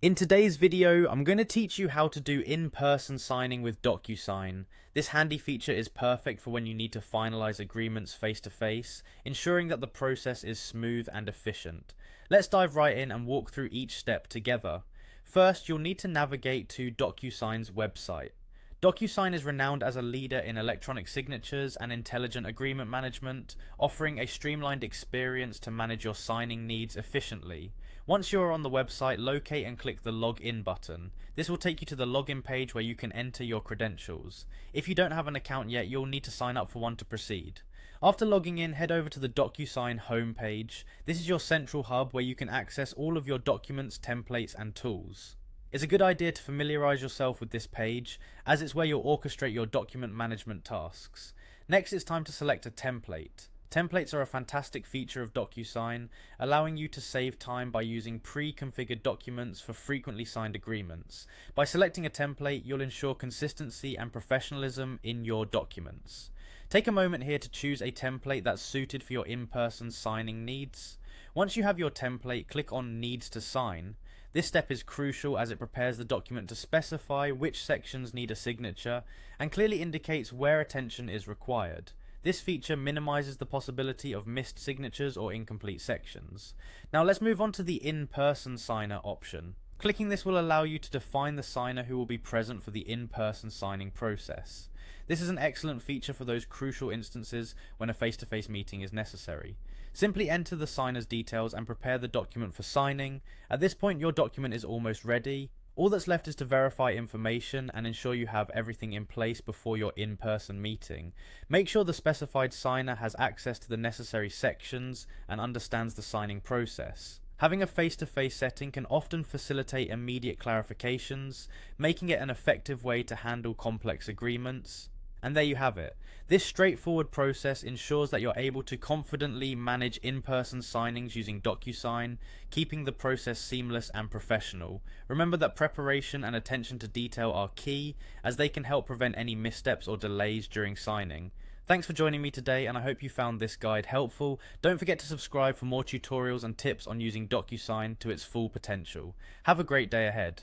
In today's video, I'm going to teach you how to do in-person signing with Docusign. This handy feature is perfect for when you need to finalize agreements face-to-face, ensuring that the process is smooth and efficient. Let's dive right in and walk through each step together. First, you'll need to navigate to Docusign's website. Docusign is renowned as a leader in electronic signatures and intelligent agreement management, offering a streamlined experience to manage your signing needs efficiently. Once you are on the website, locate and click the Login button. This will take you to the login page where you can enter your credentials. If you don't have an account yet, you'll need to sign up for one to proceed. After logging in, head over to the Docusign homepage. This is your central hub where you can access all of your documents, templates, and tools. It's a good idea to familiarize yourself with this page, as it's where you'll orchestrate your document management tasks. Next, it's time to select a template. Templates are a fantastic feature of Docusign, allowing you to save time by using pre-configured documents for frequently signed agreements. By selecting a template, you'll ensure consistency and professionalism in your documents. Take a moment here to choose a template that's suited for your in-person signing needs. Once you have your template, click on Needs to Sign. This step is crucial as it prepares the document to specify which sections need a signature and clearly indicates where attention is required. This feature minimizes the possibility of missed signatures or incomplete sections. Now let's move on to the in-person signer option. Clicking this will allow you to define the signer who will be present for the in-person signing process. This is an excellent feature for those crucial instances when a face-to-face meeting is necessary. Simply enter the signer's details and prepare the document for signing. At this point, your document is almost ready. All that's left is to verify information and ensure you have everything in place before your in-person meeting. Make sure the specified signer has access to the necessary sections and understands the signing process. Having a face-to-face setting can often facilitate immediate clarifications, making it an effective way to handle complex agreements. And there you have it. This straightforward process ensures that you're able to confidently manage in-person signings using Docusign, keeping the process seamless and professional. Remember that preparation and attention to detail are key, as they can help prevent any missteps or delays during signing. Thanks for joining me today, and I hope you found this guide helpful. Don't forget to subscribe for more tutorials and tips on using Docusign to its full potential. Have a great day ahead.